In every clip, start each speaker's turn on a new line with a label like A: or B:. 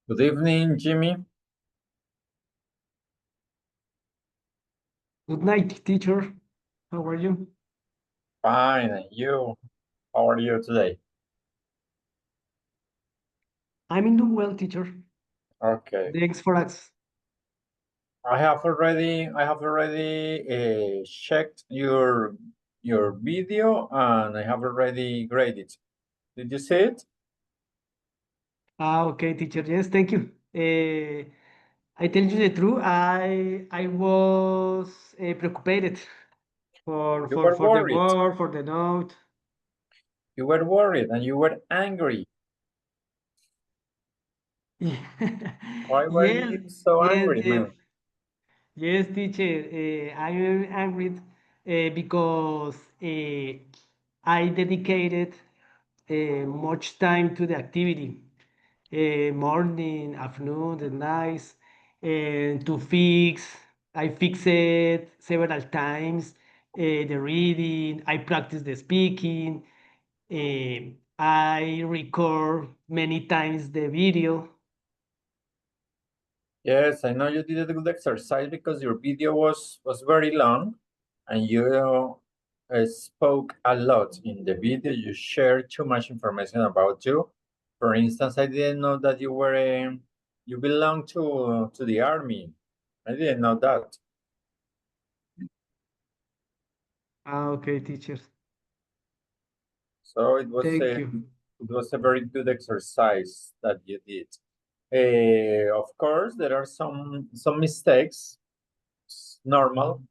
A: Good evening, Jimmy.
B: Good night, teacher. How are you?
A: Fine, and you? How are you today?
B: I'm in doing well, teacher.
A: Okay.
B: Thanks for us.
A: I have already checked your video and I have already graded. Did you see it?
B: Okay, teacher. Yes, thank you. I tell you the truth. I was preoccupied for
A: You
B: for
A: were
B: for the
A: worried.
B: word for the note.
A: You were worried and you were angry. Why were
B: Yes,
A: you so
B: yes,
A: angry,
B: yes,
A: man?
B: yes, teacher. I am angry because I dedicated much time to the activity. Morning, afternoon, and nights, and to fix. I fix it several times. The reading, I practice the speaking. I record many times the video.
A: Yes, I know you did a good exercise because your video was very long and you spoke a lot in the video. You shared too much information about you. For instance, I didn't know that you belong to the army. I didn't know that.
B: Okay, teachers.
A: So
B: Thank you.
A: it was a very good exercise that you did. Of course, there are some mistakes. It's normal.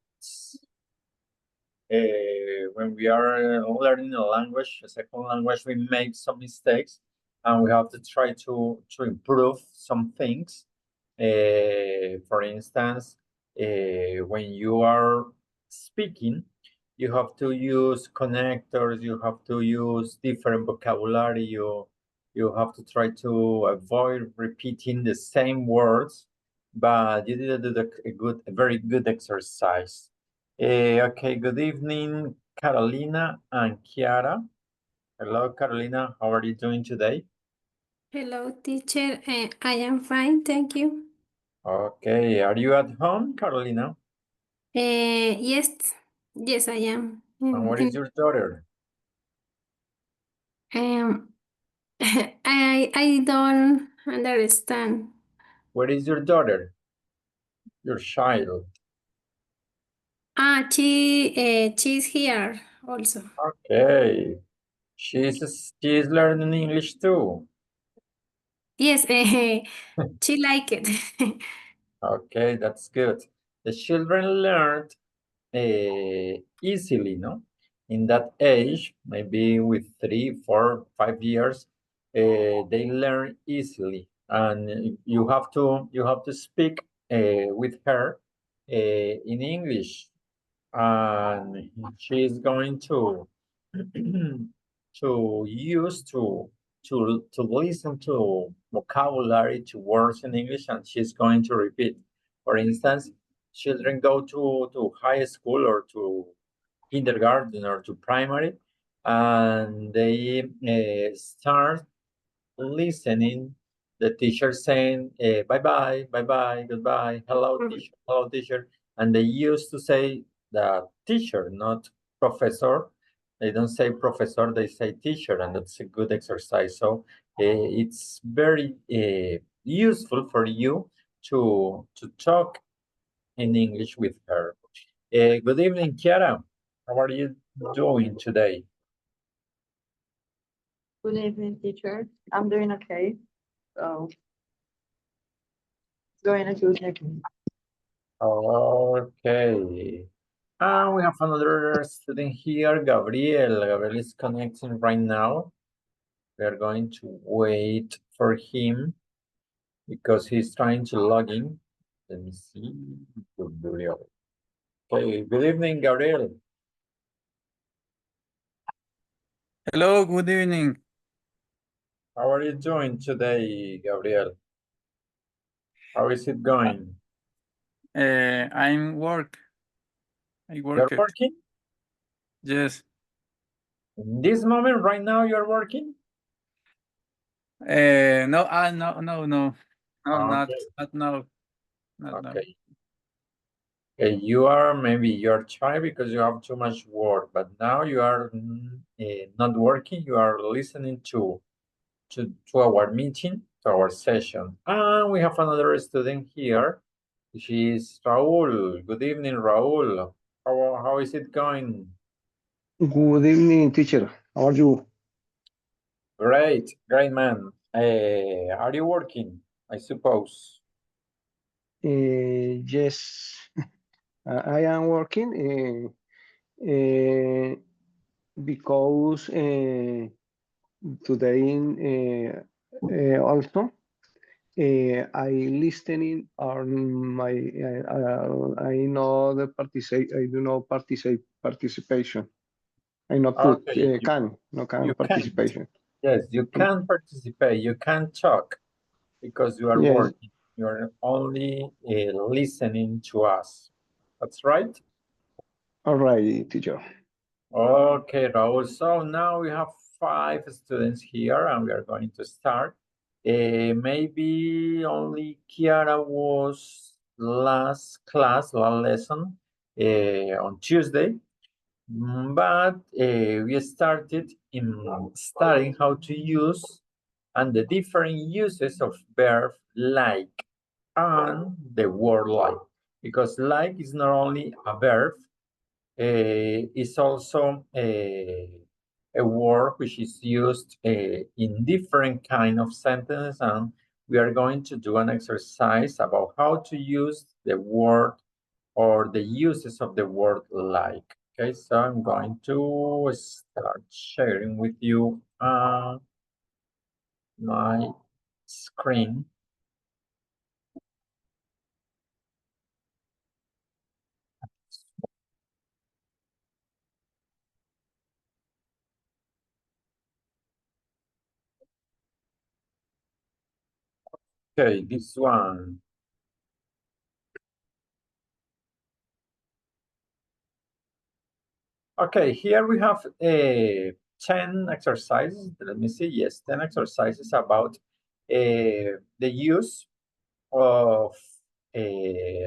A: When we are learning a language, a second language, we make some mistakes and we have to try to improve some things. For instance, when you are speaking, you have to use connectors, you have to use different vocabulary, you have to try to avoid repeating the same words, but you did a very good exercise. Okay, good evening, Carolina and Chiara. Hello, Carolina. How are you doing today?
C: Hello, teacher. I am fine, thank you.
A: Okay, are you at home, Carolina?
C: Yes, yes, I am.
A: And where is your daughter?
C: Um, I don't understand.
A: Where is your daughter? Your child.
C: She's here also.
A: Okay, she's learning English too.
C: Yes, she like it.
A: Okay, that's good. The children learned easily, no? In that age, maybe with 3, 4, 5 years, they learn easily, and you have to speak with her in English, and she is going to to use to listen to vocabulary, to words in English, and she's going to repeat. For instance, children go to high school or to kindergarten or to primary, and they start listening the teacher saying bye bye, bye bye, goodbye, hello teacher, and they used to say the teacher, not professor. They don't say professor, they say teacher, and that's a good exercise. So it's very useful for you to talk in English with her. Good evening, Chiara. How are you doing today?
D: Good evening, teacher. I'm doing okay. So it's going a good evening.
A: Okay. And we have another student here, Gabriel. Gabriel is connecting right now. We are going to wait for him because he's trying to log in. Let me see. Gabriel. Okay, good evening, Gabriel.
E: Hello, good evening.
A: How are you doing today, Gabriel? How is it going?
E: I'm work. I
A: You're
E: worked.
A: working?
E: Yes.
A: In this moment, right now, you're working?
E: No, no, no, no. No, not
A: Okay.
E: no. Not no.
A: Okay. Okay, you're shy because you have too much work, but now you are not working. You are listening to our meeting, to our session. And we have another student here. She is Raul. Good evening, Raul. How is it going?
F: Good evening, teacher. How are you?
A: Great, great man. Are you working? I suppose.
F: Yes, I am working because today also I listening on my I know the participate. I do not participation. I not put
A: Okay,
F: can no can
A: you can't.
F: participation.
A: Yes, you can participate. You can talk because you are
F: Yes,
A: working. You're only listening to us. That's right.
F: all right, teacher.
A: Okay, Raul. So now we have 5 students here, and we are going to start. Maybe only Kiara was last lesson on Tuesday, but we started in studying how to use and the different uses of verb like and the word like, because like is not only a verb, it's also a word which is used in different kind of sentences, and we are going to do an exercise about how to use the word or the uses of the word like. Okay, so I'm going to start sharing with you my screen. Okay, this one. Okay, here we have 10 exercises. Let me see. Yes, 10 exercises about the use of the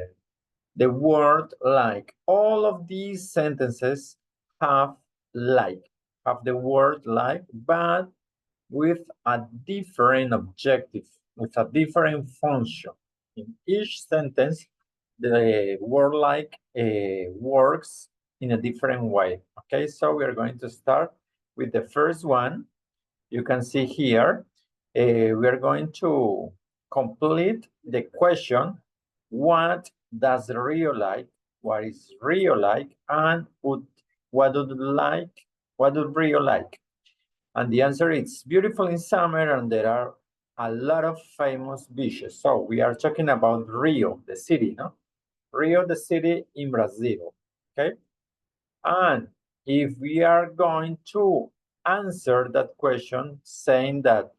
A: word like. All of these sentences have like, have the word like, but with a different objective, with a different function. In each sentence, the word like works in a different way. Okay, so we are going to start with the first one. You can see here, we are going to complete the question, what does Rio like? What is Rio like? And what would Rio like? And the answer is beautiful in summer, and there are a lot of famous beaches. So we are talking about Rio, the city, no? Rio, the city in Brazil, okay? And if we are going to answer that question saying that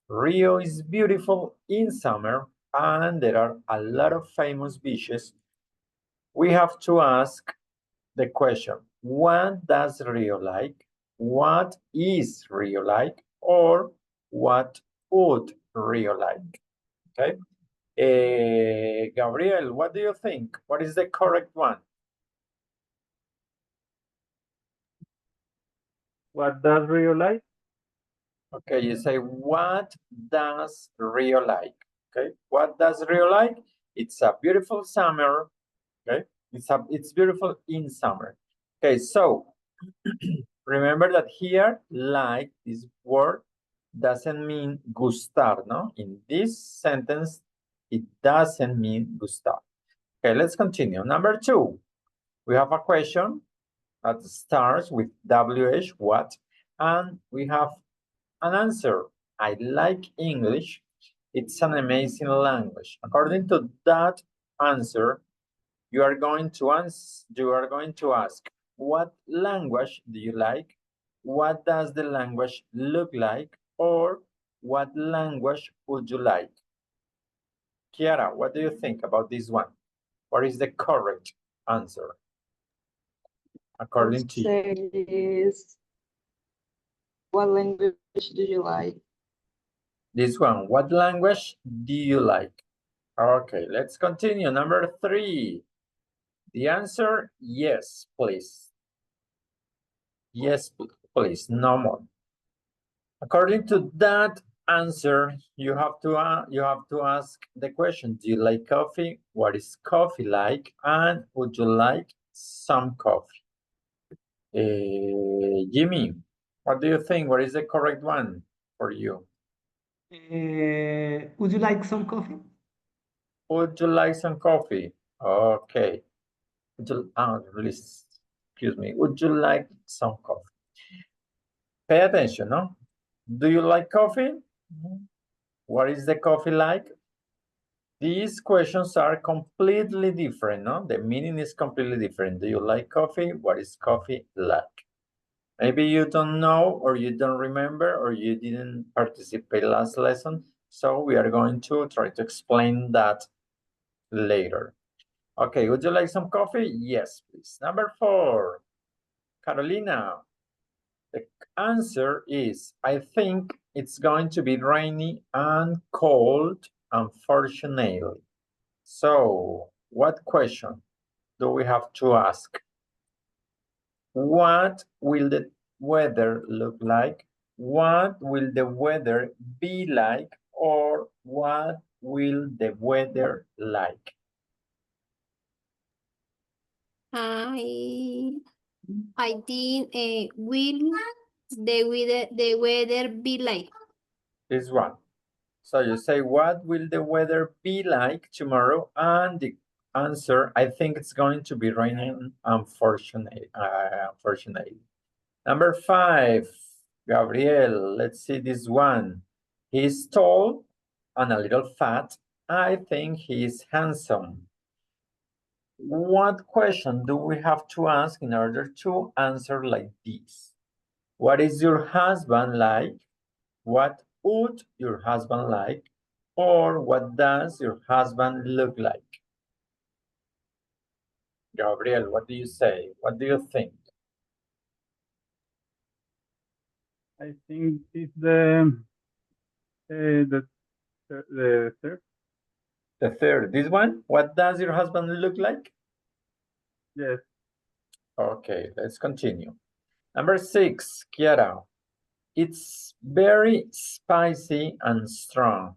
A: Rio is beautiful in summer and there are a lot of famous beaches, we have to ask the question, what does Rio like? What is Rio like? Or what would Rio like? Okay. Gabriel, what do you think? What is the correct one?
G: What does Rio like?
A: Okay, you say, what does Rio like? Okay, what does Rio like? It's a beautiful summer. Okay, it's beautiful in summer. Okay, so remember that here, like, this word doesn't mean gustar, no? In this sentence, it doesn't mean gustar. Okay, let's continue. Number 2, we have a question that starts with WH, what? And we have an answer. I like English. It's an amazing language. According to that answer, you are going to ask, what language do you like? What does the language look like? Or what language would you like? Kiara, what do you think about this one? What is the correct answer? According to you.
D: Say is, what language do you like?
A: This one, what language do you like? Okay, let's continue. Number 3. The answer, yes, please. Yes, please, no more. According to that answer, you have to ask the question, do you like coffee? What is coffee like? And would you like some coffee? Jimmy, what do you think? What is the correct one for you?
B: Would you like some coffee?
A: Would you like some coffee? Okay. Excuse me. Would you like some coffee? Pay attention, no? Do you like coffee? What is the coffee like? These questions are completely different, no? The meaning is completely different. Do you like coffee? What is coffee like? Maybe you don't know, or you don't remember, or you didn't participate last lesson. So we are going to try to explain that later. Okay, would you like some coffee? Yes, please. Number 4, Carolina. The answer is, I think it's going to be rainy and cold, unfortunately. So, what question do we have to ask? What will the weather look like? What will the weather be like? Or what will the weather like?
C: I think will the weather be like?
A: This one. So you say, what will the weather be like tomorrow? And the answer, I think it's going to be raining, unfortunately. Number 5, Gabriel, let's see this one. He's tall and a little fat. I think he's handsome. What question do we have to ask in order to answer like this? What is your husband like? What would your husband like? Or what does your husband look like? Gabriel, what do you say? What do you think?
G: I think it's the third.
A: The third, this one? What does your husband look like?
G: Yes.
A: Okay, let's continue. Number 6, Kiara. It's very spicy and strong.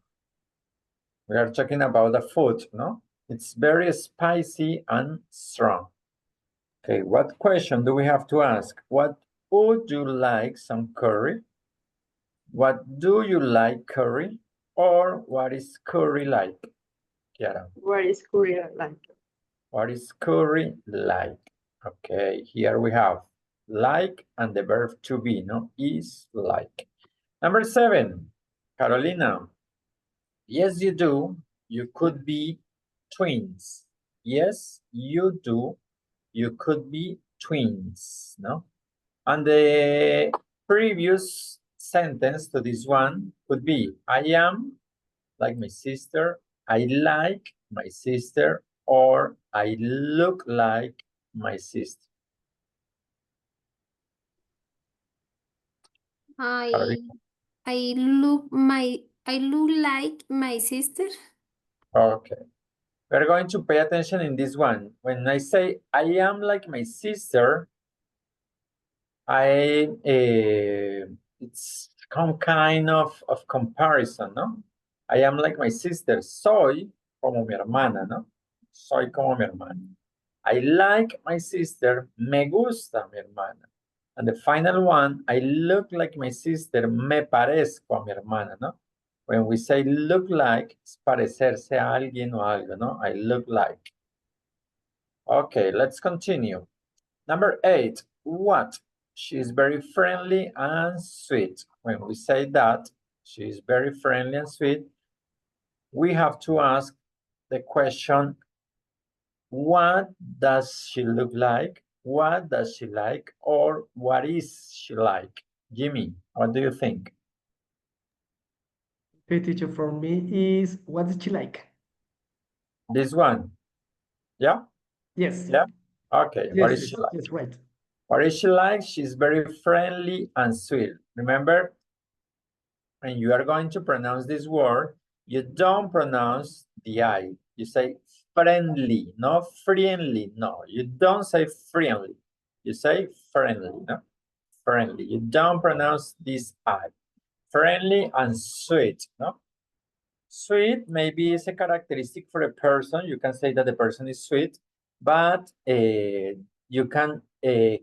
A: We are talking about the food, no? It's very spicy and strong. Okay, what question do we have to ask? What would you like some curry? What do you like curry? Or what is curry like? Kiara.
D: What is Korea like?
A: What is curry like? Okay, here we have like and the verb to be, no? Is like. Number 7, Carolina. Yes, you do. You could be twins. Yes, you do. You could be twins, no? And the previous sentence to this one could be, I am like my sister, I like my sister, or I look like my sister.
C: I look like my sister.
A: Okay. We're going to pay attention in this one. When I say I am like my sister, it's some kind of comparison, ¿no? I am like my sister. Soy como mi hermana, ¿no? Soy como mi hermana. I like my sister. Me gusta mi hermana. And the final one, I look like my sister. Me parezco a mi hermana, ¿no? When we say look like, es parecerse a alguien o algo, ¿no? I look like. Okay, let's continue. Number 8, what? She is very friendly and sweet. When we say that, she is very friendly and sweet, we have to ask the question, what does she look like? What does she like? Or what is she like? Jimmy, what do you think?
B: Okay, teacher, for me is what did she like?
A: This one? Yeah?
B: Yes.
A: Yeah? Okay,
B: Yes,
A: what is
B: yes,
A: she like?
B: yes, right.
A: What is she like? She's very friendly and sweet. Remember, and you are going to pronounce this word, you don't pronounce the I. You say friendly, not friendly. No, you don't say friendly. You say friendly, no? Friendly. You don't pronounce this I. Friendly and sweet, no? Sweet maybe is a characteristic for a person. You can say that the person is sweet, but you can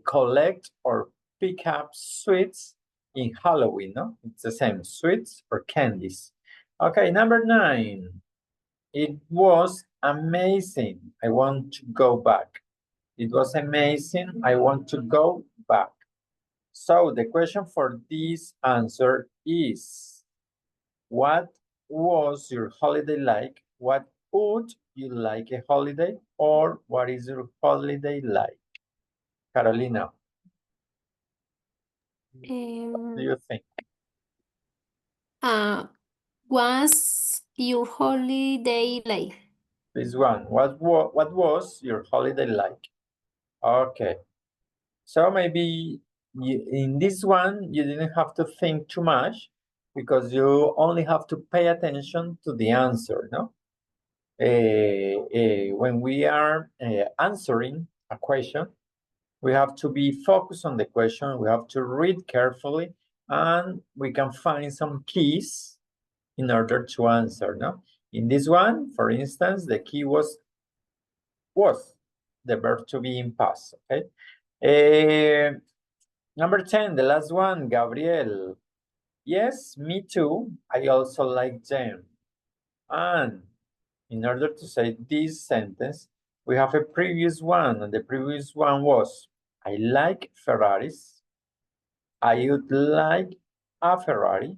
A: collect or pick up sweets in Halloween, no? It's the same, sweets or candies. Okay, number 9. It was amazing. I want to go back. It was amazing. I want to go back. So the question for this answer is, what was your holiday like? What would you like a holiday? Or what is your holiday like? Carolina, what do you think?
C: Was your holiday like?
A: This one, what was your holiday like? Okay, so maybe in this one, you didn't have to think too much because you only have to pay attention to the answer, no? When we are answering a question, we have to be focused on the question, we have to read carefully, and we can find some keys in order to answer, no? In this one, for instance, the key was, the verb to be in past, okay? Number 10, the last one, Gabriel. Yes, me too. I also like them. And in order to say this sentence, we have a previous one, and the previous one was, I like Ferraris. I would like a Ferrari,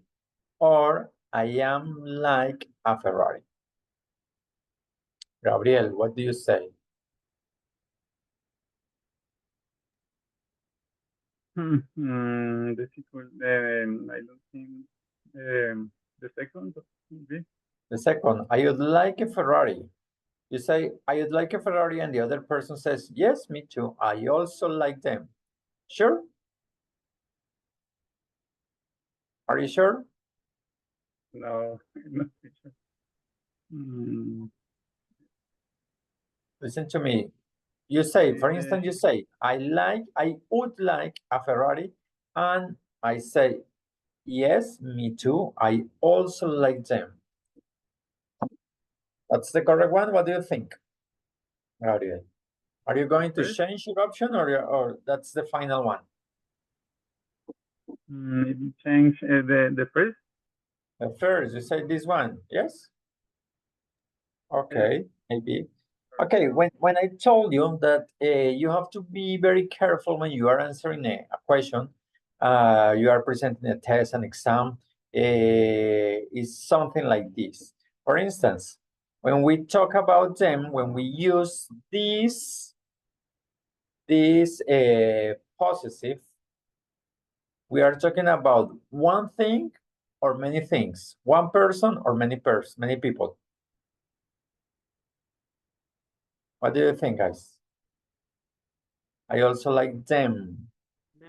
A: or I am like a Ferrari. Gabriel, what do you say?
G: Difficult. I don't think the second. Maybe.
A: The second, I would like a Ferrari. You say, I would like a Ferrari, and the other person says, yes, me too. I also like them. Sure? Are you sure?
G: No, I'm not sure.
A: Listen to me. You say, for instance, you say, I would like a Ferrari, and I say, yes, me too. I also like them. That's the correct one. What do you think? Are you going to change your option, or that's the final one?
G: Maybe change the first.
A: The first, you say this one, yes? Okay, maybe. Okay, when I told you that you have to be very careful when you are answering a question, you are presenting a test, an exam, is something like this. For instance, when we talk about them, when we use this possessive, we are talking about one thing or many things, one person or many people. What do you think, guys? I also like them.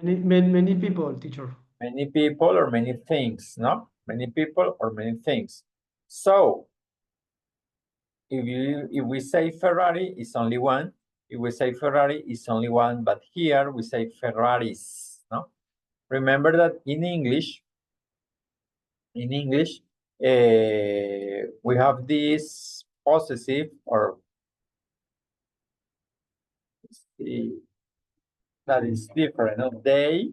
B: Many people, teacher.
A: Many people or many things, no? Many people or many things. So, if we say Ferrari, it's only one. If we say Ferrari, it's only one. But here we say Ferraris, no? Remember that in English, we have this possessive, or that is different. No? They,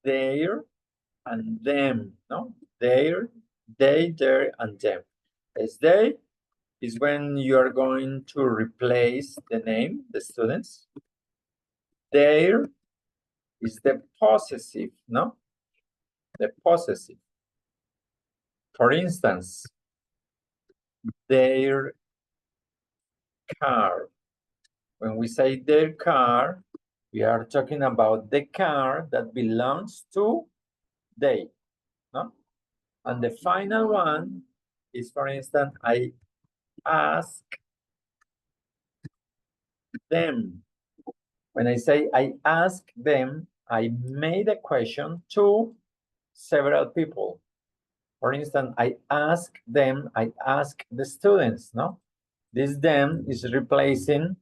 A: their, and them. No, they, their, and them. As they is when you are going to replace the name, the students. Their is the possessive, no? The possessive. For instance, their car. When we say their car, we are talking about the car that belongs to they, no? And the final one is, for instance, I ask them. When I say I ask them, I made a question to several people. For instance, I ask the students, no? This them is replacing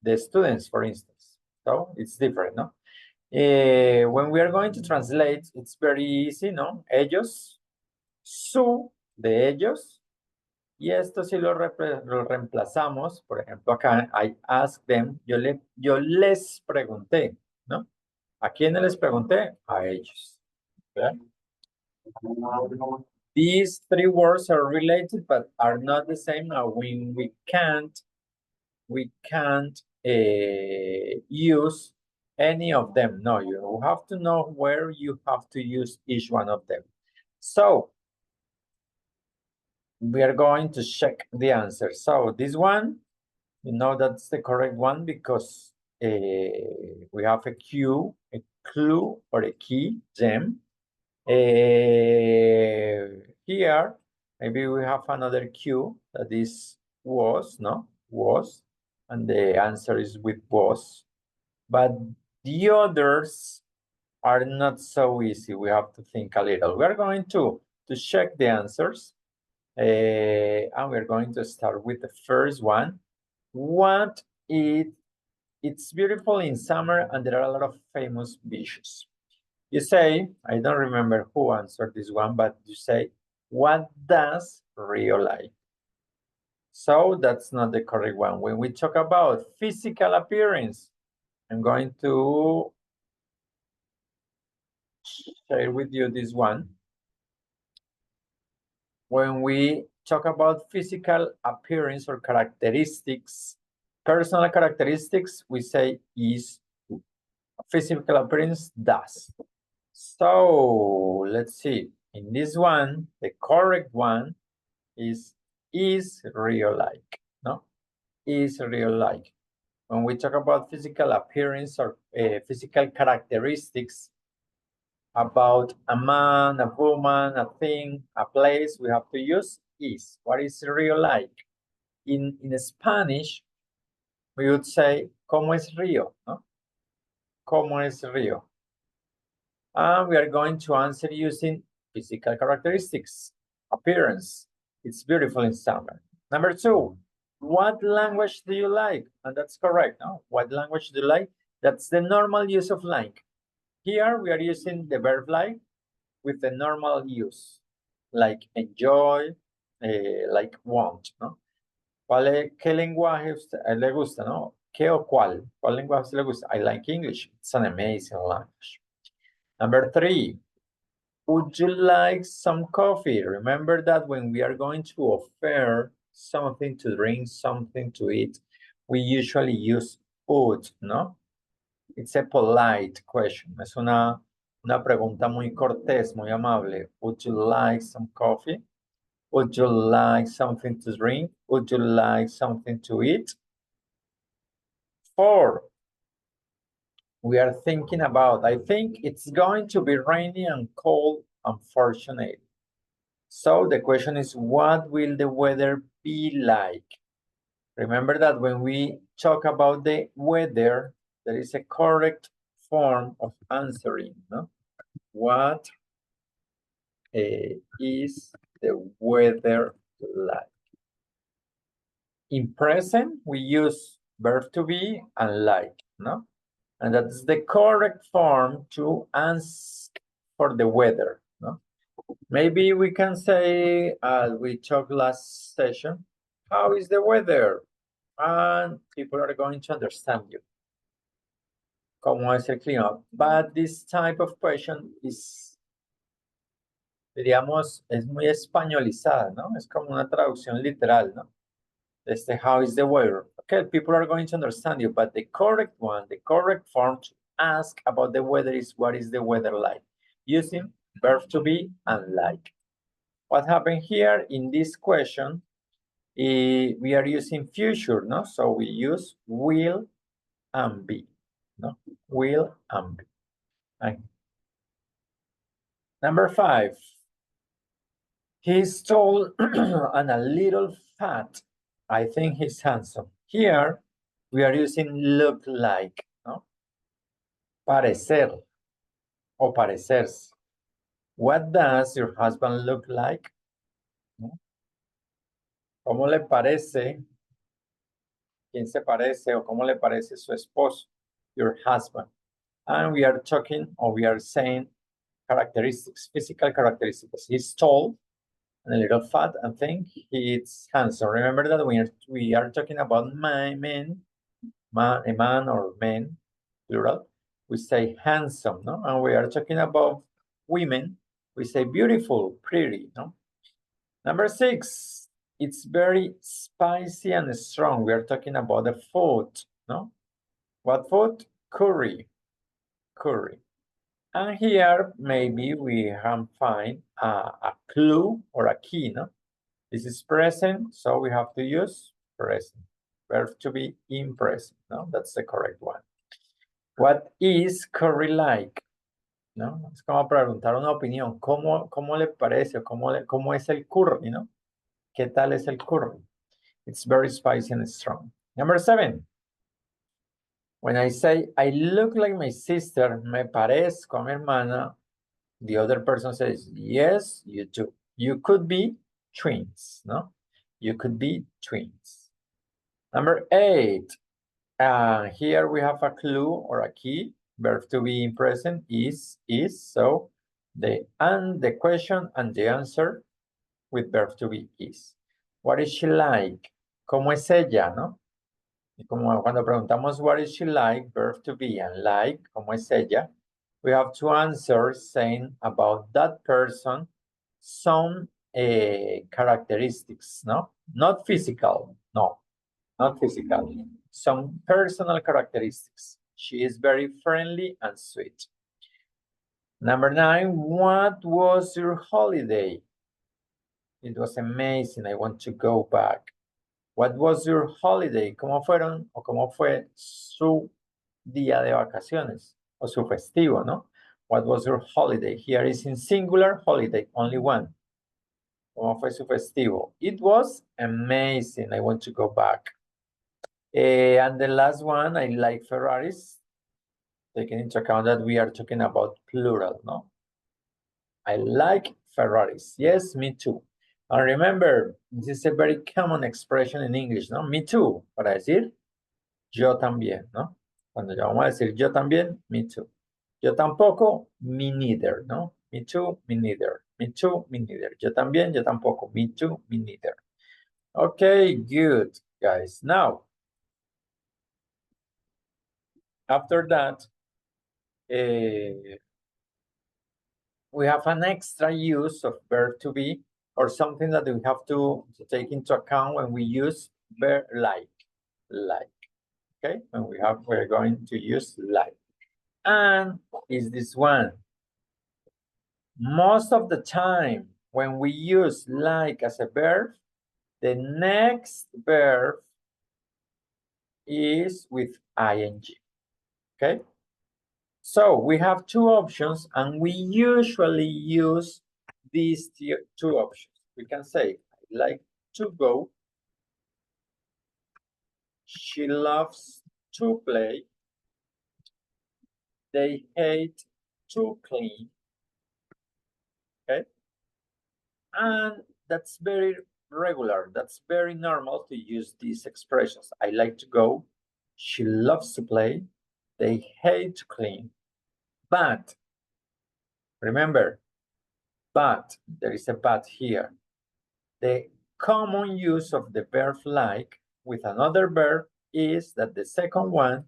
A: the students, for instance. So it's different, no? When we are going to translate, it's very easy, ¿no? Ellos, su, de ellos, y esto si lo reemplazamos, por ejemplo, acá, I ask them, yo les pregunté, ¿no? ¿A quiénes les pregunté? A ellos. ¿Verdad? These three words are related, but are not the same. Now, when we can't use any of them. No, you have to know where you have to use each one of them. So we are going to check the answer. So this one, you know that's the correct one because we have a cue, a clue, or a key, gem. Here, maybe we have another cue that is was, no? Was, and the answer is with was. But the others are not so easy. We have to think a little. We are going to check the answers. And we're going to start with the first one. It's beautiful in summer and there are a lot of famous beaches. You say, I don't remember who answered this one, but you say, what does Rio like? So that's not the correct one. When we talk about physical appearance, I'm going to share with you this one. When we talk about physical appearance or characteristics, personal characteristics, we say is. Physical appearance does. So let's see. In this one, the correct one is real like, no? Is real like. When we talk about physical appearance or physical characteristics about a man, a woman, a thing, a place, we have to use is. What is real like? In Spanish, we would say, ¿cómo es Río? ¿No? ¿Cómo es Río? And we are going to answer using physical characteristics, appearance. It's beautiful in summer. Number two, what language do you like? And that's correct, no? What language do you like? That's the normal use of like. Here we are using the verb like with the normal use, like enjoy, like want, ¿no? ¿Qué lenguaje le gusta, no? ¿Qué o cuál? ¿Cuál lenguaje le gusta? I like English. It's an amazing language. Number three, would you like some coffee? Remember that when we are going to offer something to drink, something to eat, we usually use would, ¿no? It's a polite question. Es una pregunta muy cortés, muy amable. Would you like some coffee? Would you like something to drink? Would you like something to eat? Four, we are thinking about, I think it's going to be rainy and cold, unfortunately. So the question is, what will the weather be like? Remember that when we talk about the weather, there is a correct form of answering, no? What is the weather like? In present, we use verb to be and like, no? And that's the correct form to ask for the weather, no? Maybe we can say, as we talked last session, how is the weather? And people are going to understand you. ¿Cómo es el clima? But this type of question is, diríamos, es muy españolizada, ¿no? Es como una traducción literal, ¿no? How is the weather? Okay, people are going to understand you, but the correct one, the correct form to ask about the weather is, what is the weather like? Using verb to be and like. What happened here in this question, we are using future, no? So we use will and be, no? Will and be. Okay. Number five, he's tall and a little fat. I think he's handsome. Here, we are using look like, no? Parecer o parecerse. What does your husband look like? ¿No? ¿Cómo le parece? ¿Quién se parece o cómo le parece su esposo? Your husband. And we are talking or we are saying characteristics, physical characteristics. He's tall and a little fat and think he's handsome. Remember that we are talking about a man or men, plural. We say handsome, no? And we are talking about women. We say beautiful, pretty, no? Number 6, it's very spicy and strong. We are talking about the food, no? What food? Curry. And here, maybe we can find a clue or a key, no? This is present, so we have to use present. Verb to be in present, no? That's the correct one. What is curry like? ¿No? Es como preguntar una opinión. ¿Cómo le parece? ¿Cómo es el curry, no? ¿Qué tal es el curry? It's very spicy and strong. Number 7. When I say, I look like my sister, me parezco a mi hermana, the other person says, yes, you do. You could be twins, no? You could be twins. Number 8. Here we have a clue or a key. Verb to be in present is. So the question and the answer with verb to be is. What is she like? ¿Cómo es ella, no? Y como cuando preguntamos what is she like, verb to be and like, ¿cómo es ella? We have to answer saying about that person some characteristics, no? Not physical, no. Not physical. Some personal characteristics. She is very friendly and sweet. Number 9, what was your holiday? It was amazing. I want to go back. What was your holiday? ¿Cómo fueron o cómo fue su día de vacaciones o su festivo, no? What was your holiday? Here is in singular, holiday, only one. ¿Cómo fue su festivo? It was amazing. I want to go back. And the last one, I like Ferraris, taking into account that we are talking about plural, no? I like Ferraris. Yes, me too. And remember, this is a very common expression in English, ¿no? Me too, para decir yo también, ¿no? Cuando ya vamos a decir yo también, me too. Yo tampoco, me neither, ¿no? Me too, me neither. Me too, me neither. Yo también, yo tampoco. Me too, me neither. Okay, good, guys. Now, after that, we have an extra use of verb to be or something that we have to take into account when we use verb like, okay? When we're going to use like. And is this one. Most of the time, when we use like as a verb, the next verb is with ing, okay? So we have two options, and we usually use these two options. We can say, I like to go. She loves to play. They hate to clean. Okay? And that's very regular. That's very normal to use these expressions. I like to go. She loves to play. They hate to clean. But, remember, but, there is a but here. The common use of the verb like with another verb is that the second one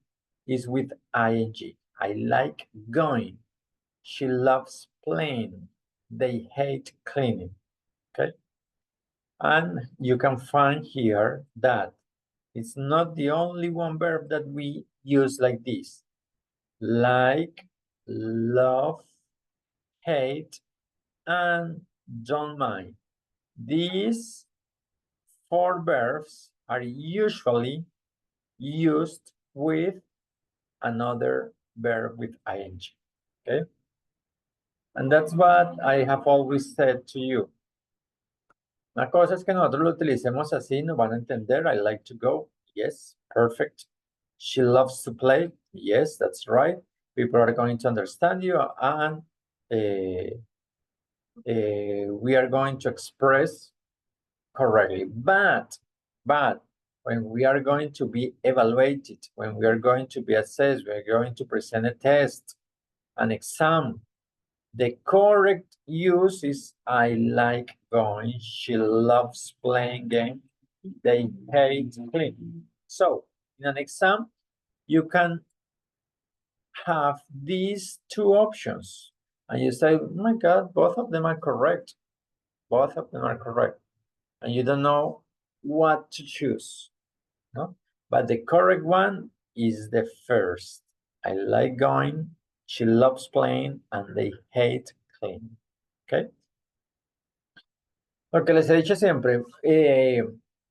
A: is with ing. I like going. She loves playing. They hate cleaning. Okay? And you can find here that it's not the only one verb that we use like this. Like, love, hate, and don't mind. These 4 verbs are usually used with another verb with ing, okay? And that's what I have always said to you. Una cosa es que nosotros lo utilicemos así, nos van a entender. I like to go. Yes, perfect. She loves to play. Yes, that's right. People are going to understand you. And we are going to express correctly. But when we are going to be evaluated, when we are going to be assessed, we are going to present a test, an exam, the correct use is I like going, she loves playing game, they hate cleaning. So in an exam, you can have these two options. And you say, oh my God, both of them are correct. Both of them are correct. And you don't know what to choose. No? But the correct one is the first. I like going, she loves playing, and they hate cleaning. Okay? Lo que les he dicho siempre,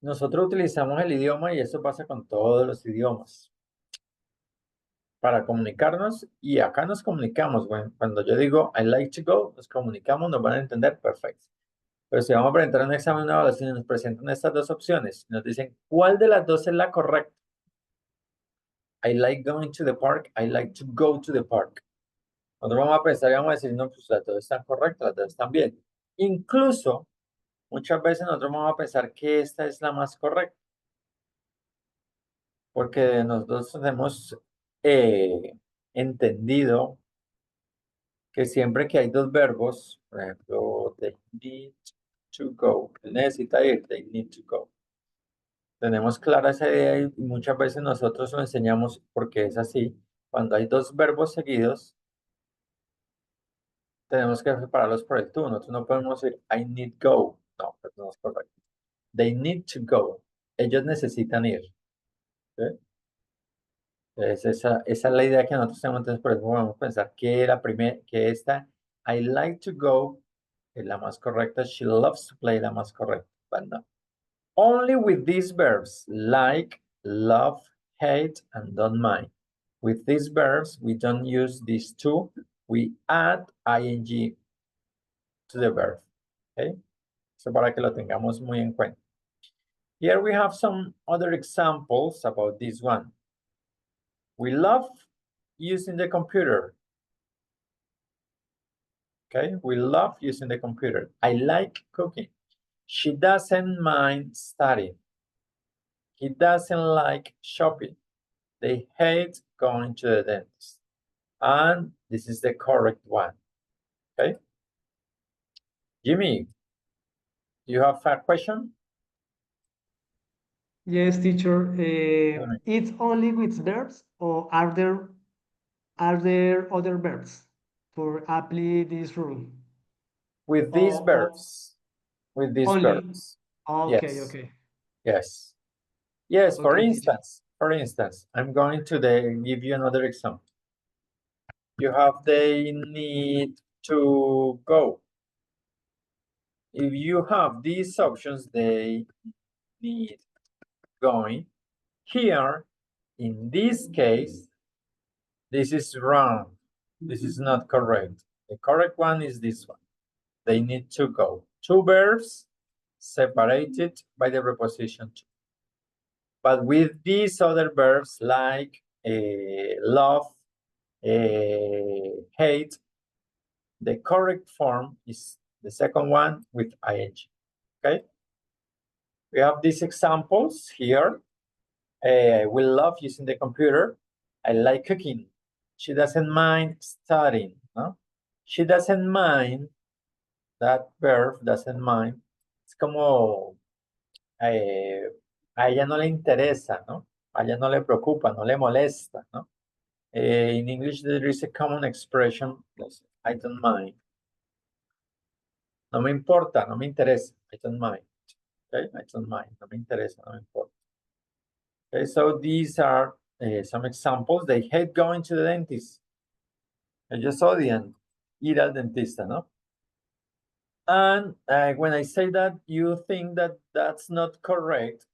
A: nosotros utilizamos el idioma y eso pasa con todos los idiomas para comunicarnos y acá nos comunicamos. Bueno, cuando yo digo I like to go, nos comunicamos, nos van a entender perfecto. Pero si vamos a presentar un examen, una evaluación y nos presentan estas dos opciones, nos dicen cuál de las dos es la correcta. I like going to the park, I like to go to the park. Nosotros vamos a pensar y vamos a decir, no, pues las dos están correctas, las dos están bien. Incluso, muchas veces nosotros vamos a pensar que esta es la más correcta. Porque nosotros hemos entendido que siempre que hay dos verbos, por ejemplo, they need to go, él necesita ir, they need to go. Tenemos clara esa idea y muchas veces nosotros lo enseñamos porque es así. Cuando hay dos verbos seguidos, tenemos que separarlos por el to. Nosotros no podemos decir I need go. No, eso no es correcto. They need to go. Ellos necesitan ir. ¿Sí? Esa es la idea que nosotros tenemos. Entonces, por eso podemos pensar que que esta I like to go es la más correcta. She loves to play la más correcta. But no. Only with these verbs, like, love, hate, and don't mind. With these verbs, we don't use these two. We add ing to the verb. Okay? So para que lo tengamos muy en cuenta. Here we have some other examples about this one. We love using the computer. Okay, we love using the computer. I like cooking. She doesn't mind studying. He doesn't like shopping. They hate going to the dentist. And this is the correct one. Okay. Jimmy, do you have a question?
B: Yes, teacher. It's only with verbs, or are there other verbs for apply this rule?
A: With these
B: Or-
A: verbs. With these
B: Only.
A: verbs.
B: Okay,
A: Yes.
B: okay.
A: Yes. Yes, for
B: Okay, teacher.
A: instance, I'm going to give you another example. You have they need to go. If you have these options, they need going. Here, in this case, this is wrong. This is not correct. The correct one is this one. They need to go. Two verbs separated by the preposition to. But with these other verbs like love, hate, the correct form is the second one with ing. Okay? We have these examples here. We love using the computer. I like cooking. She doesn't mind studying. No? She doesn't mind. That verb doesn't mind. Es como a ella no le interesa, ¿no? A ella no le preocupa, no le molesta, ¿no? In English, there is a common expression, I don't mind. No me importa, no me interesa, I don't mind. Okay, I don't mind, no me interesa, no me importa. Okay, so these are some examples. They hate going to the dentist. Ellos odian ir al dentista, ¿no? And when I say that you think that that's not correct,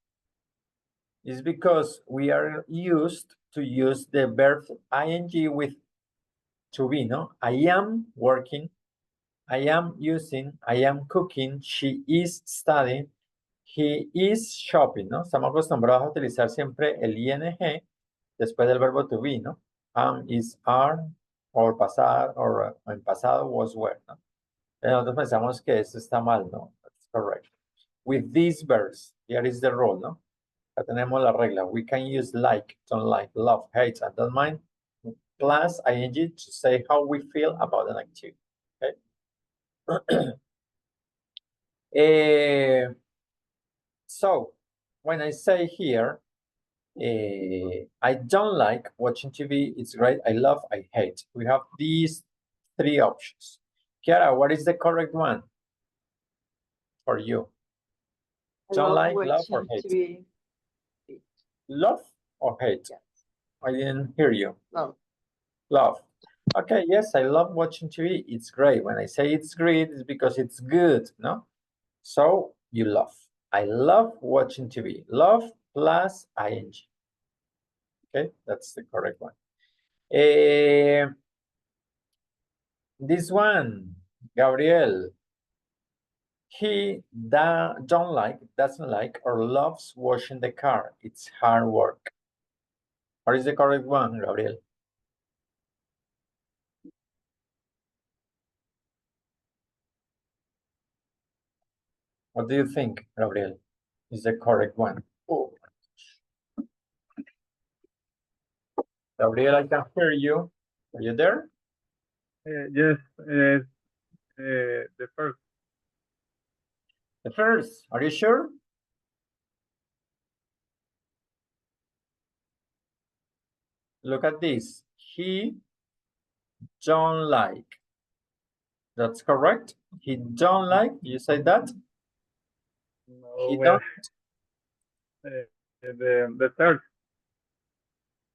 A: it's because we are used to use the verb ing with to be, no? I am working, I am using, I am cooking, she is studying, he is shopping, ¿no? Estamos acostumbrados a utilizar siempre el ing después del verbo to be, ¿no? Am, is, are, or pasado, or en pasado was were, ¿no? Nosotros pensamos que eso está mal, ¿no? That's correct. With this verse, here is the rule, ¿no? Ya tenemos la regla. We can use like, don't like, love, hate, and don't mind, plus ing to say how we feel about an activity. Okay. So, when I say here, I don't like watching TV, it's great, I love, I hate. We have these three options. Chiara, what is the correct one for you?
D: I
A: Don't
D: love
A: like, love, or
D: watching
A: hate?
D: TV.
A: Love or hate?
D: Yes.
A: I didn't hear you.
D: Love.
A: Love. Okay, yes, I love watching TV. It's great. When I say it's great, it's because it's good, no? So you love. I love watching TV. Love plus ing. Okay, that's the correct one. This one, Gabriel. He don't like, doesn't like, or loves washing the car. It's hard work. What is the correct one, Gabriel? What do you think, Gabriel, is the correct one? Oh. Gabriel, I can hear you. Are you there?
G: Yes, the first.
A: The first, are you sure? Look at this. He don't like. That's correct. He don't like. You say that?
G: No,
A: He
G: well,
A: don't.
G: the third.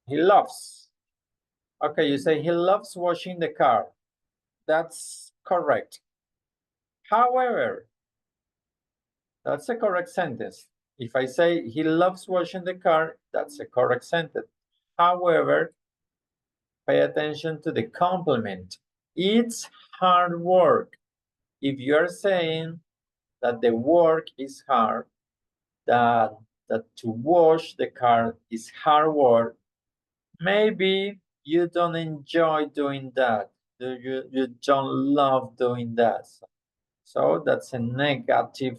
A: He loves. Okay, you say he loves washing the car. That's correct. However, that's a correct sentence. If I say he loves washing the car, that's a correct sentence. However, pay attention to the complement. It's hard work. If you're saying that the work is hard, that to wash the car is hard work, maybe you don't enjoy doing that. You don't love doing that. So that's a negative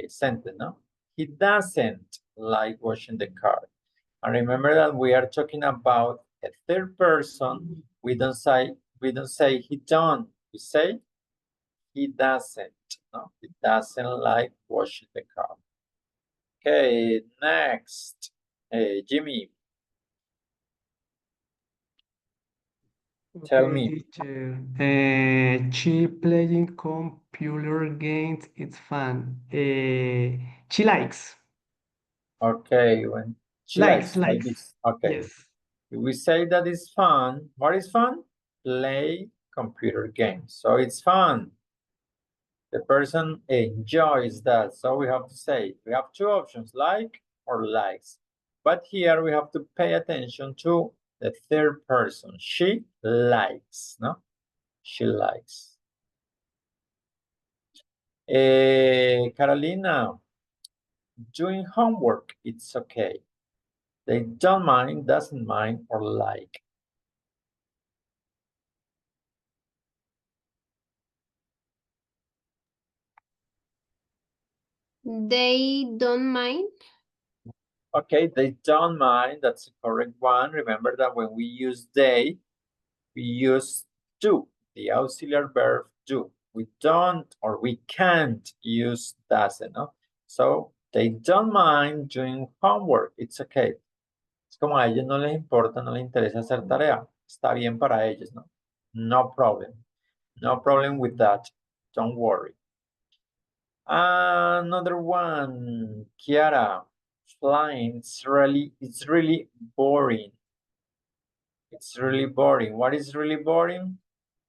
A: sentence, no? He doesn't like washing the car. And remember that we are talking about a third person. We don't say he don't. We say he doesn't. No, he doesn't like washing the car. Okay, next, Jimmy. Tell me.
B: Teacher. She playing computer games. It's fun. She likes.
A: Okay, when she likes like this. Okay.
B: Yes.
A: We say that it's fun. What is fun? Play computer games. So it's fun. The person enjoys that. So we have to say, we have two options, like or likes. But here we have to pay attention to the third person. She likes, no? She likes. Carolina, doing homework, it's okay. They don't mind, doesn't mind, or like.
C: They don't mind.
A: Okay, they don't mind. That's the correct one. Remember that when we use they, we use do, the auxiliary verb do. We don't or we can't use doesn't, no? So they don't mind doing homework. It's okay. Es como a ellos no les importa, no les interesa hacer tarea. Está bien para ellos, ¿no? No problem. No problem with that. Don't worry. Another one, Kiara. Flying, it's really boring. It's really boring. What is really boring?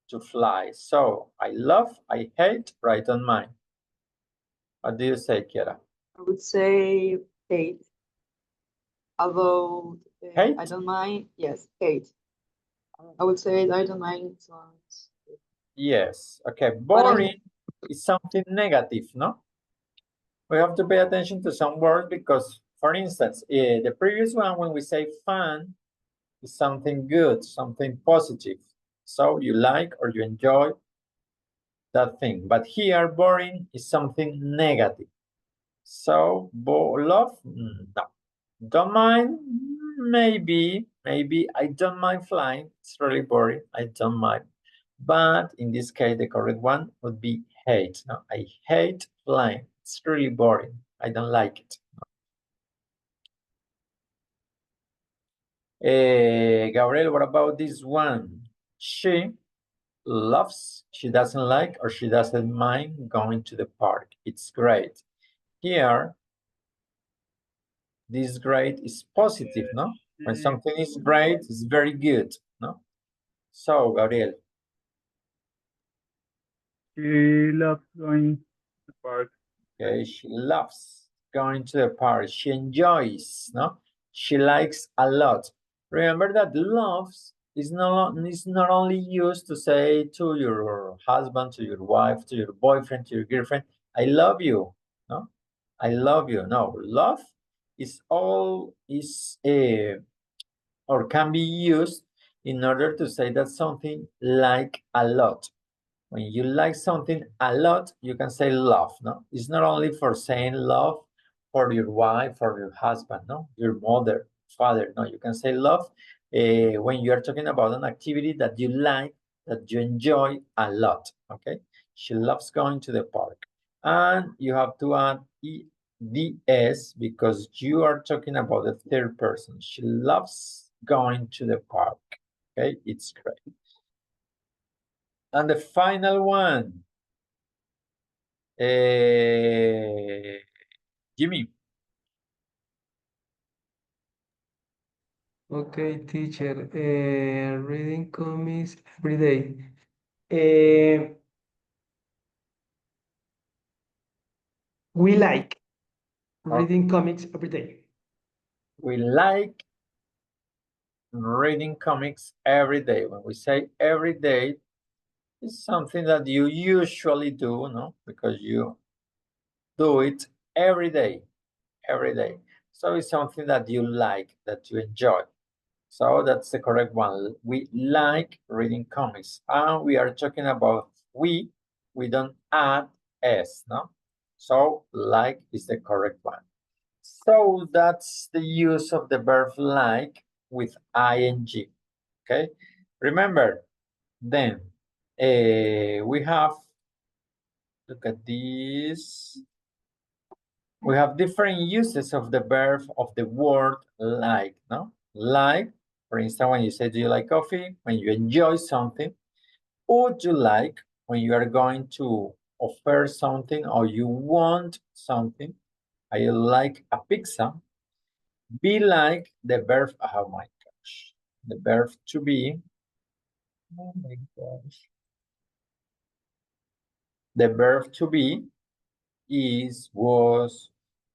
A: To fly. So I love, I hate, write on mine. What do you say, Kiara?
D: I would say hate. Although I
A: Hate?
D: don't mind. Yes, hate. I would say I don't mind songs.
A: Yes. Okay. Boring is something negative, no? We have to pay attention to some words because, for instance, the previous one, when we say fun, is something good, something positive. So you like or you enjoy that thing. But here, boring is something negative. So, love, no. Don't mind, maybe. I don't mind flying. It's really boring. I don't mind. But in this case, the correct one would be hate. No, I hate flying. It's really boring. I don't like it. Gabriel, what about this one? She loves, she doesn't like, or she doesn't mind going to the park. It's great. Here, this great is positive, no? When something is great, it's very good, no? So, Gabriel.
G: She loves going to the park.
A: Okay, she loves going to the park. She enjoys, no? She likes a lot. Remember that loves is not only used to say to your husband, to your wife, to your boyfriend, to your girlfriend, I love you, no? I love you. No, love is or can be used in order to say that something like a lot. When you like something a lot, you can say love, no? It's not only for saying love for your wife or your husband, no? Your mother, father, no? You can say love when you are talking about an activity that you like, that you enjoy a lot, okay? She loves going to the park. And you have to add EDS because you are talking about the third person. She loves going to the park, okay? It's great. And the final one, Jimmy.
B: Okay, teacher. Reading comics every day. We like reading comics every day.
A: We like reading comics every day. When we say every day, it's something that you usually do, no? Because you do it every day, every day. So it's something that you like, that you enjoy. So that's the correct one. We like reading comics. And we are talking about we don't add S, no? So like is the correct one. So that's the use of the verb like with ing, okay? Remember, then we have, look at this. We have different uses of the verb of the word like, no? Like, for instance, when you say, do you like coffee? When you enjoy something. Would you like when you are going to offer something or you want something? I like a pizza. Be like the verb, oh my gosh, the verb to be, oh my gosh. The verb to be is, was,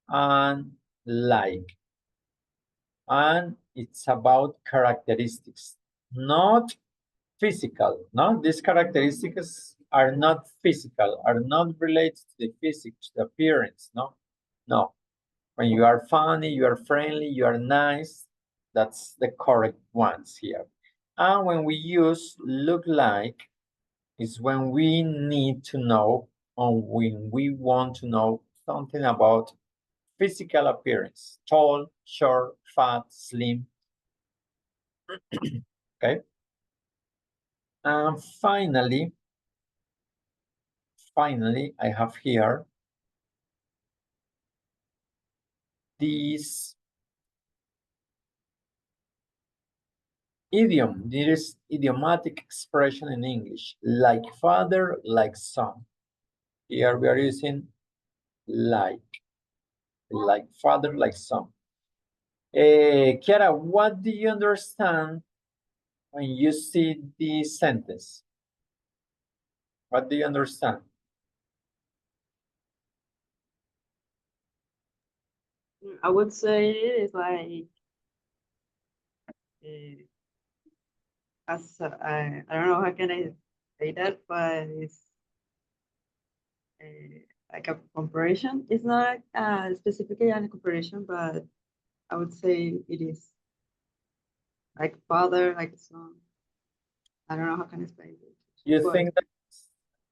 A: and like. And it's about characteristics, not physical, no? These characteristics are not physical, are not related to the physics, the appearance, no? No. When you are funny, you are friendly, you are nice, that's the correct ones here. And when we use look like, is when we need to know or when we want to know something about physical appearance, tall, short, fat, slim. Okay. And finally, I have here this idiom. This is idiomatic expression in English, like father, like son. Here we are using like father, like son. Chiara, what do you understand when you see this sentence? What do you understand?
D: I would say it is like uh, as I don't know how can I say that, but it's like a comparison. It's not specifically a comparison, but I would say it is like father, like son. I don't know how can I explain it.
A: You
D: But
A: think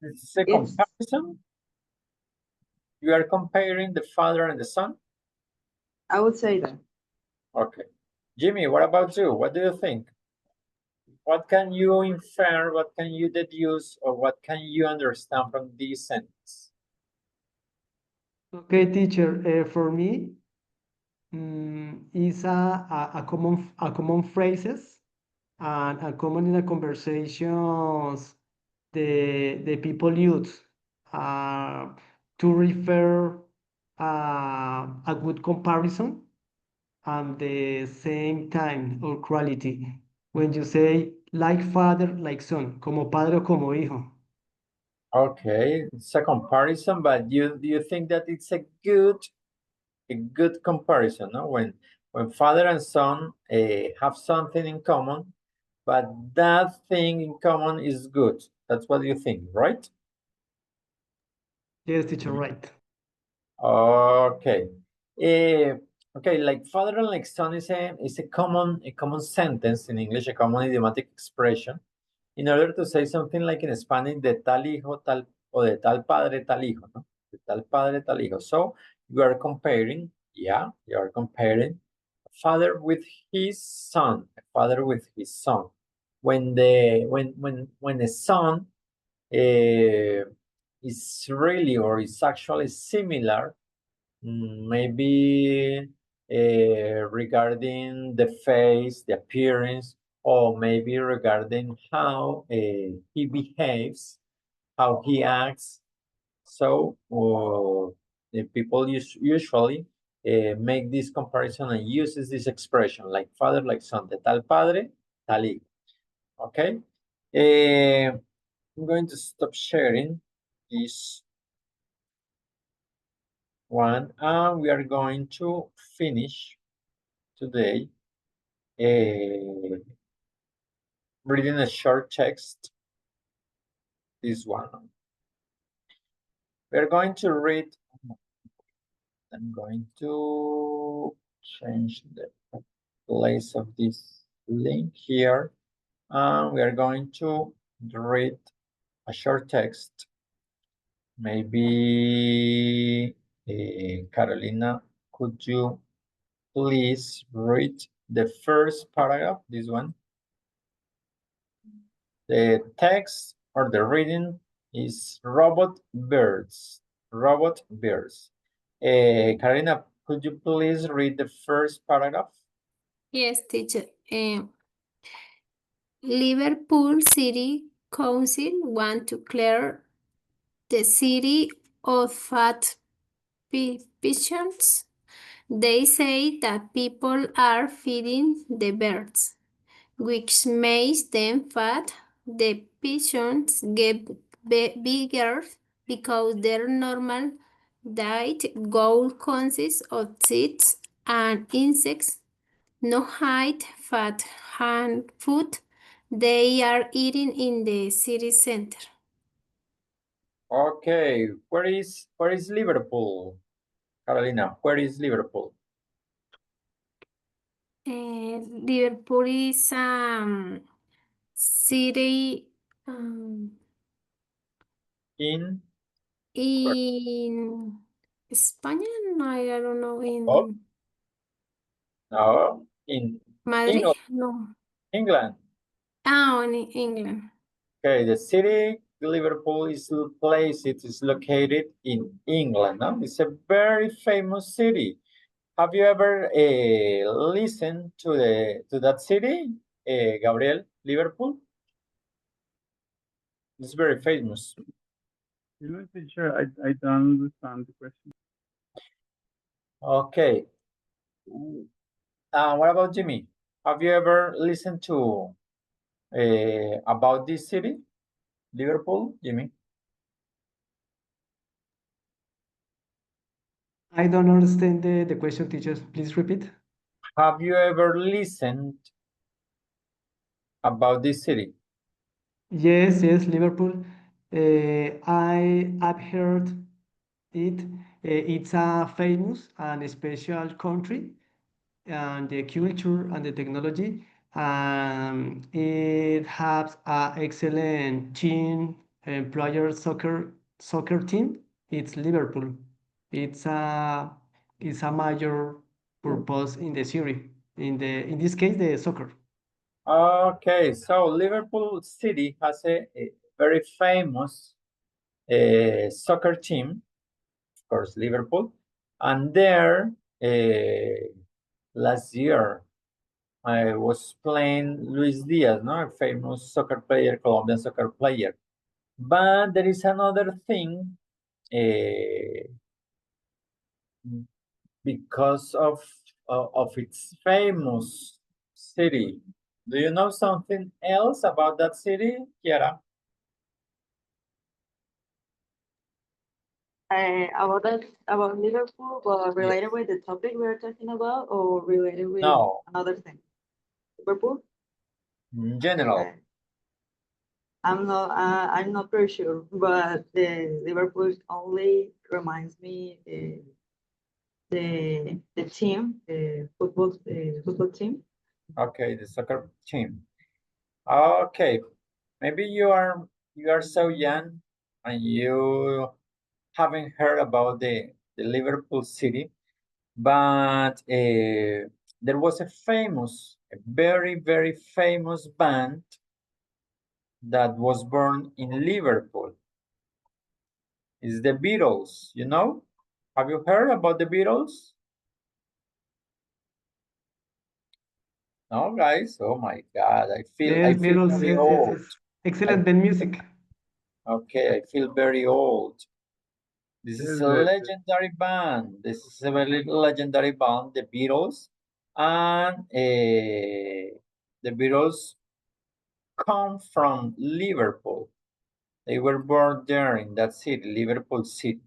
A: It's a
D: It's-
A: comparison. You are comparing the father and the son.
D: I would say that.
A: Okay. Jimmy, what about you? What do you think? What can you infer? What can you deduce? Or what can you understand from this sentence?
B: Okay, teacher, for me, is a common phrases and a common in the conversations the people use to refer a good comparison and the same time or quality. When you say like father, like son, como padre o como hijo.
A: Okay, it's a comparison, but do you think that it's a good comparison, no? When father and son have something in common, but that thing in common is good. That's what you think, right?
B: Yes, teacher, right.
A: Okay. Okay, like father and like son is a common sentence in English, a common idiomatic expression. In order to say something like in Spanish, de tal hijo, tal, o de tal padre, tal hijo, no? De tal padre, tal hijo. So you are comparing, yeah, you are comparing a father with his son, a father with his son. When a son is really or is actually similar, maybe regarding the face, the appearance, or maybe regarding how he behaves, how he acts. So the people usually make this comparison and uses this expression like father, like son, de tal padre, tal hijo. Okay. I'm going to stop sharing this one, and we are going to finish today reading a short text. This one. We're going to read. I'm going to change the place of this link here, and we are going to read a short text. Maybe Carolina, could you please read the first paragraph, this one? The text or the reading is robot birds. Robot birds. Karina, could you please read the first paragraph?
C: Yes, teacher. Liverpool City Council want to clear the city of fat pigeons. They say that people are feeding the birds, which makes them fat. The pigeons get bigger because their normal diet goal consists of seeds and insects, no height, fat, and food they are eating in the city center.
A: Okay, where is Liverpool? Carolina, where is Liverpool?
C: Liverpool is city
A: In
C: in España. No, I don't know,
A: oh,
C: in
A: no, in
C: Madrid.
A: England.
C: No.
A: England.
C: In England.
A: Okay, the city Liverpool is placed. It is located in England. No? It's a very famous city. Have you ever listened to that city, Gabriel? Liverpool? It's very famous.
G: You know, teacher, I don't understand the question.
A: Okay. What about Jimmy? Have you ever listened to about this city, Liverpool, Jimmy?
B: I don't understand the question, teacher. Please repeat.
A: Have you ever listened about this city?
B: Yes, yes, Liverpool. I've heard it. It's a famous and special country, and the culture and the technology. It has an excellent team player soccer team, it's Liverpool. It's a major purpose in the series. In this case, the soccer.
A: Okay, so Liverpool City has a very famous soccer team, of course, Liverpool, and there last year I was playing Luis Diaz, no, a famous soccer player, Colombian soccer player. But there is another thing because of its famous city. Do you know something else about that city, Kiara?
D: About Liverpool, but related with the topic we are talking about, or related with
A: No.
D: another thing? Liverpool?
A: In general.
D: I'm not pretty sure, but the Liverpool only reminds me the team, the football team.
A: Okay, the soccer team. Okay, maybe you are so young and you haven't heard about the Liverpool City, but there was a very, very famous band that was born in Liverpool. It's the Beatles, you know? Have you heard about the Beatles? No, guys? Oh my God, I feel
B: Yes, Beatles,
A: very
B: yes, yes,
A: old.
B: yes. Excellent band music.
A: Okay, I feel very old. This
G: Yes,
A: is a legendary band. This is a very legendary band, the Beatles. And the Beatles come from Liverpool. They were born there in that city, Liverpool City.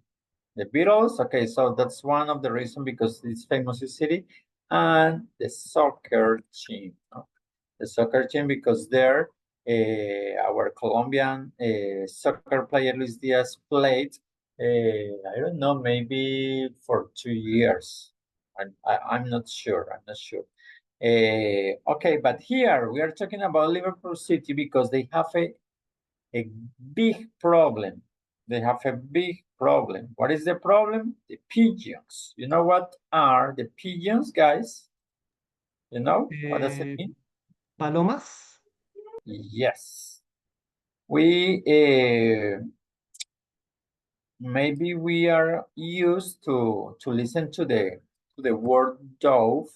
A: The Beatles, okay, so that's one of the reasons because it's famous city. And the soccer team. No? The soccer team because there our Colombian soccer player Luis Diaz played, I don't know, maybe for 2 years. I'm not sure. I'm not sure. Okay, but here we are talking about Liverpool City because they have a big problem. They have a big problem. What is the problem? The pigeons. You know what are the pigeons, guys? You know, what does it mean?
B: Palomas.
A: Yes. We maybe we are used to listen to the word dove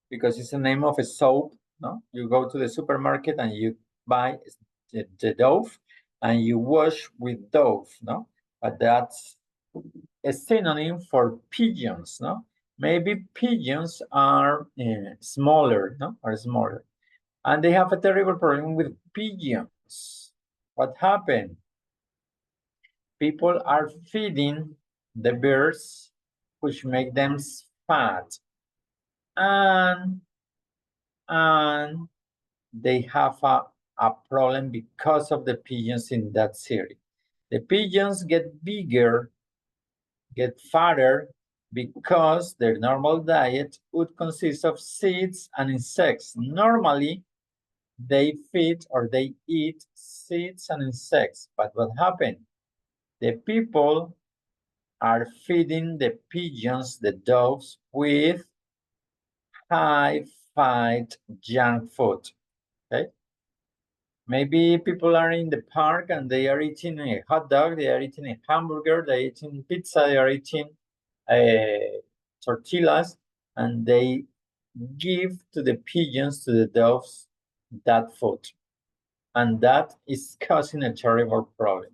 A: because it's the name of a soap. No, you go to the supermarket and you buy the dove and you wash with dove. No, but that's a synonym for pigeons. No, maybe pigeons are smaller. No, are smaller, and they have a terrible problem with pigeons. What happened? People are feeding the birds, which make them fat, and they have a problem because of the pigeons in that city. The pigeons get bigger, get fatter, because their normal diet would consist of seeds and insects. Normally, they feed or they eat seeds and insects, but what happened? The people are feeding the pigeons, the doves, with high-fat junk food, okay? Maybe people are in the park and they are eating a hot dog, they are eating a hamburger, they are eating pizza, they are eating tortillas, and they give to the pigeons, to the doves, that food. And that is causing a terrible problem.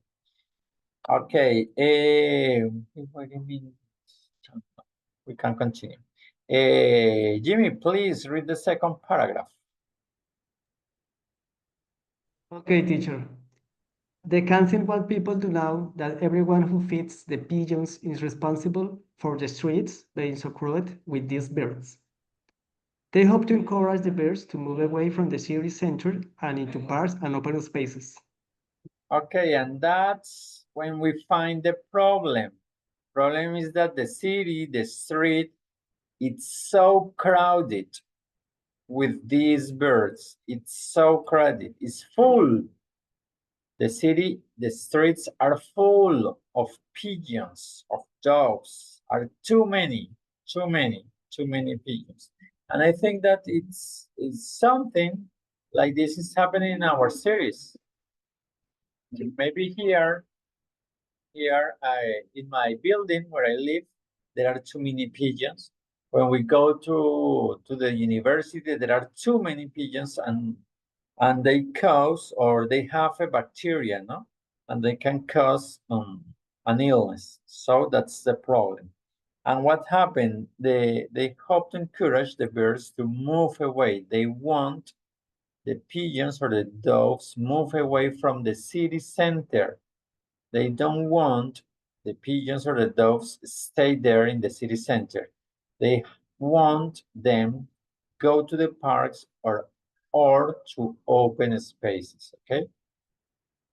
A: Okay, we can continue. Jimmy, please read the second paragraph.
B: Okay, teacher. The council want people to know that everyone who feeds the pigeons is responsible for the streets being so crowded with these birds. They hope to encourage the birds to move away from the city center and into parks and open spaces.
A: Okay, and that's when we find the problem. Problem is that the city, the street, it's so crowded with these birds. It's so crowded. It's full. The streets are full of pigeons, of doves, are too many pigeons. And I think that it's something like this is happening in our cities. Maybe here in my building where I live, there are too many pigeons. When we go to the university, there are too many pigeons, and they cause, or they have a bacteria, no? And they can cause an illness. So that's the problem. And what happened? They hope to encourage the birds to move away. They want the pigeons or the doves move away from the city center. They don't want the pigeons or the doves stay there in the city center. They want them go to the parks or to open spaces, okay?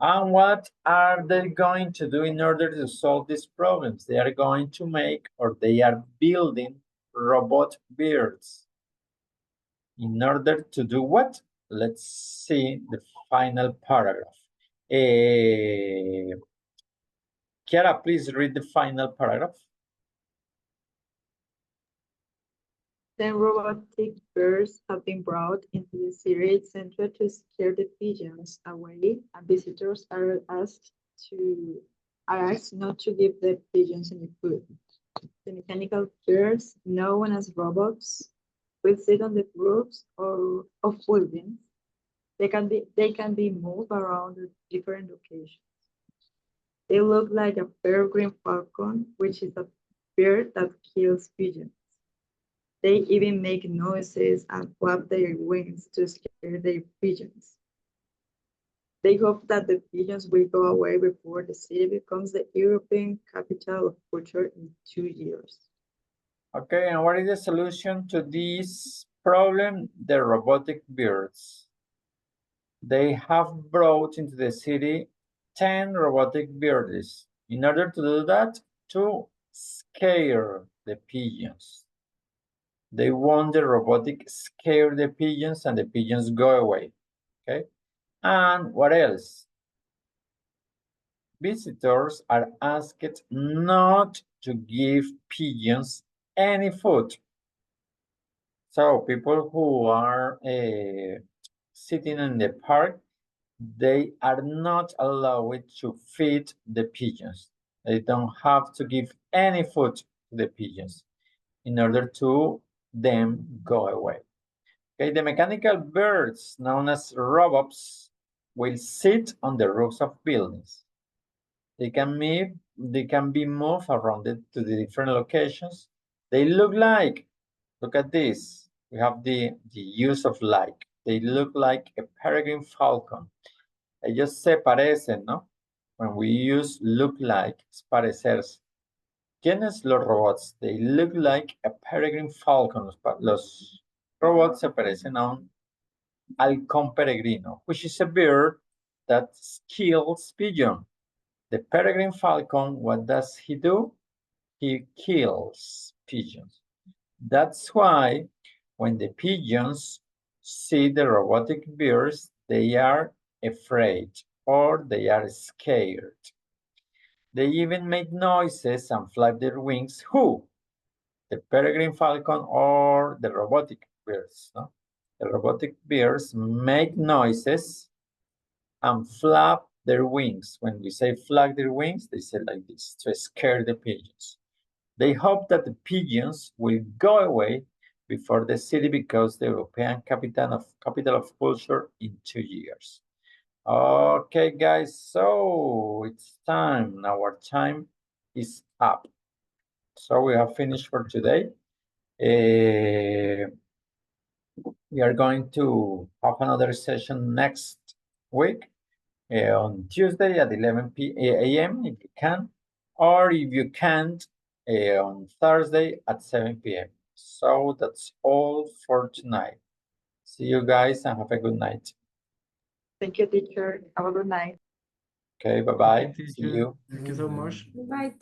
A: And what are they going to do in order to solve these problems? They are going to make, or they are building, robot birds. In order to do what? Let's see the final paragraph. Chiara, please read the final paragraph.
D: 10 robotic birds have been brought into the city center to scare the pigeons away, and visitors are asked not to give the pigeons any food. The mechanical birds, known as robots, will sit on the roofs of buildings. They can be moved around to different locations. They look like a peregrine falcon, which is a bird that kills pigeons. They even make noises and flap their wings to scare their pigeons. They hope that the pigeons will go away before the city becomes the European capital of culture in 2 years.
A: Okay, and what is the solution to this problem? The robotic birds. They have brought into the city 10 robotic birds. In order to do that, to scare the pigeons. They want the robotic scare the pigeons and the pigeons go away, okay? And what else? Visitors are asked not to give pigeons any food. So people who are sitting in the park, they are not allowed to feed the pigeons. They don't have to give any food to the pigeons in order to them go away. Okay, the mechanical birds, known as robots, will sit on the roofs of buildings. They can be moved around to the different locations. They look at this. We have the use of like. They look like a peregrine falcon. Ellos se parecen, ¿no? When we use look like, es parecerse. ¿Quiénes los robots? They look like a peregrine falcon. Los robots se parecen a un halcón peregrino, which is a bird that kills pigeons. The peregrine falcon, what does he do? He kills pigeons. That's why when the pigeons see the robotic birds, they are afraid or they are scared. They even make noises and flap their wings. Who? The peregrine falcon or the robotic birds? No? The robotic birds make noises and flap their wings. When we say flap their wings, they say like this, to scare the pigeons. They hope that the pigeons will go away before the city becomes the European capital of culture in 2 years. Okay, guys, so it's time. Our time is up. So we have finished for today. We are going to have another session next week on Tuesday at 11 a.m. if you can, or if you can't, on Thursday at 7 p.m. So that's all for tonight. See you guys and have a good night.
D: Thank you, teacher. Have a good night.
A: Okay, bye-bye. See
B: Teacher.
A: you.
B: Thank you so much.
C: Bye.